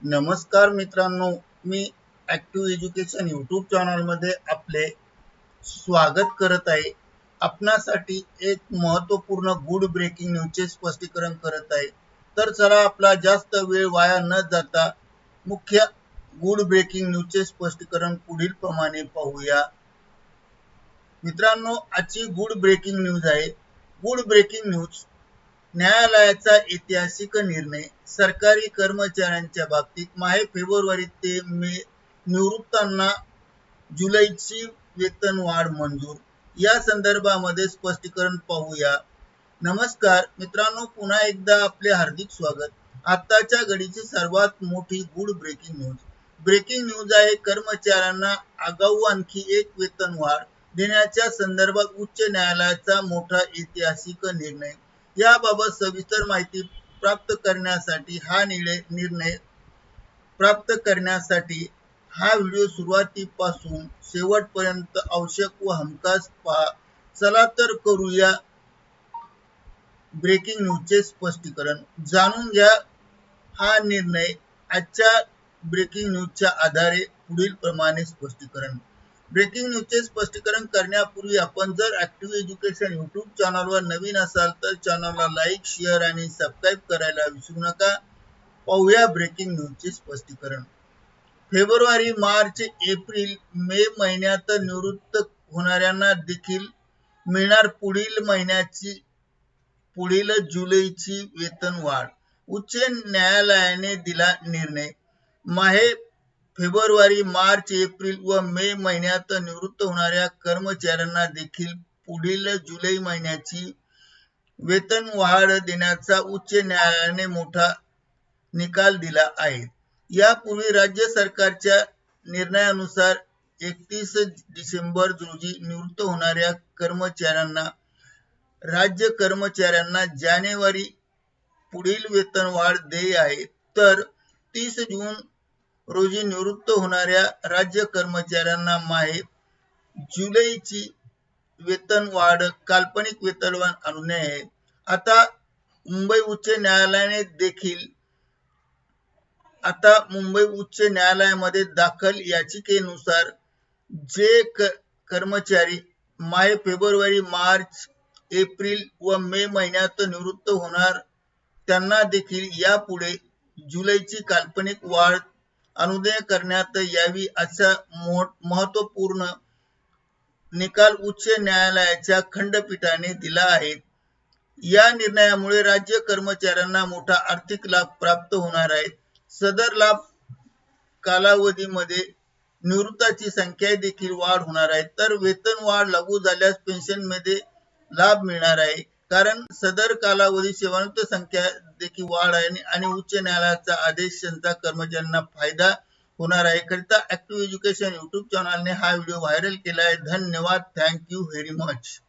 नमस्कार मित्रांनो, मी active education YouTube चॅनलमध्ये आपले स्वागत करत आहे. आपणासाठी एक महत्त्वपूर्ण गुड ब्रेकिंग न्यूजचे स्पष्टीकरण करत आहे. तर चला आपला जास्त वेळ वाया न जाता मुख्य गुड ब्रेकिंग न्यूजचे स्पष्टीकरण पुढील प्रमाणे पाहूया. मित्रांनो, आजची गुड ब्रेकिंग न्यूज आहे. गुड ब्रेकिंग न्यूज: न्यायालयाचा ऐतिहासिक निर्णय. सरकारी कर्मचाऱ्यांच्या बाबतीत फेब्रुवारी ते मे निवृत्तांना जुलैची वेतनवाढ मंजूर. या संदर्भामध्ये स्पष्टीकरण पाहूया. नमस्कार मित्रांनो, पुन्हा एकदा आपले हार्दिक स्वागत. आताच्या घडीची सर्वात मोठी good breaking news. Breaking news आहे: कर्मचाऱ्यांना आगाऊ आणखी एक वेतनवाढ देण्याच्या संदर्भात उच्च न्यायालयाचा मोठा ऐतिहासिक निर्णय. याबाबत सविस्तर माहिती प्राप्त करण्यासाठी हा व्हिडिओ सुरुवातीपासून शेवटपर्यंत आवश्यक व हमखास पहा. चला तर करूया ब्रेकिंग न्यूजचे स्पष्टीकरण. जाणून घ्या हा निर्णय. आजच्या ब्रेकिंग न्यूजच्या आधारे पुढील प्रमाणे स्पष्टीकरण. ब्रेकिंग न्यूजचे स्पष्टीकरण करण्यापूर्वी आपण जर ॲक्टिव्ह एज्युकेशन यूट्यूब चॅनलवर नवीन असाल तर चॅनलला लाईक, शेअर आणि सबस्क्राईब करायला विसरू नका. पाहूया ब्रेकिंग न्यूजचे स्पष्टीकरण. फेब्रुवारी, मार्च, एप्रिल, मे महिन्यात निवृत्त होणाऱ्यांना देखील मिळणार पुढील जुलैची वेतनवाढ. उच्च न्यायालयाने दिला निर्णय. फेब्रुवारी, मार्च, एप्रिल व मे महिन्यात निवृत्त होणाऱ्या कर्मचाऱ्यांना देखील पुढील जुलै महिन्याची वेतनवाढ देण्याचा उच्च न्यायालयाने मोठा निकाल दिला आहे. यापूर्वी राज्य सरकारच्या निर्णयानुसार 31 डिसेंबर रोजी निवृत्त होणाऱ्या राज्य कर्मचाऱ्यांना जानेवारी पुढील वेतनवाढ देय आहे, तर 30 जून रोजी निवृत्त होणाऱ्या राज्य कर्मचाऱ्यांना जुलैची वेतनवाढ काल्पनिक वेतनवाढ आणू आहे. आता मुंबई उच्च न्यायालयामध्ये दाखल याचिकेनुसार जे कर्मचारी फेब्रुवारी, मार्च, एप्रिल व मे महिन्यात निवृत्त होणार त्यांना देखील यापुढे जुलैची काल्पनिक वाढ अनुदेय करण्यात यावी असा महत्त्वपूर्ण निकाल उच्च न्यायालयाच्या खंडपीठाने दिला आहे. या निर्णयामुळे राज्य कर्मचाऱ्यांना मोठा आर्थिक लाभ प्राप्त होणार आहे. सदर लाभ कालावधीमध्ये निवृत्ताची संख्या देखील वाढ होणार आहे, तर वेतनवाढ लागू झाल्यास पेन्शनमध्ये लाभ मिळणार आहे, कारण सदर कालावधी सेवानिवृत्त संख्या देखील वाढ आहे आणि उच्च न्यायालयाचा आदेशांचा कर्मचाऱ्यांना फायदा होणार आहे. करिता ॲक्टिव्ह एज्युकेशन यूट्यूब चॅनलने हा व्हिडिओ व्हायरल केला आहे. धन्यवाद. Thank you very much.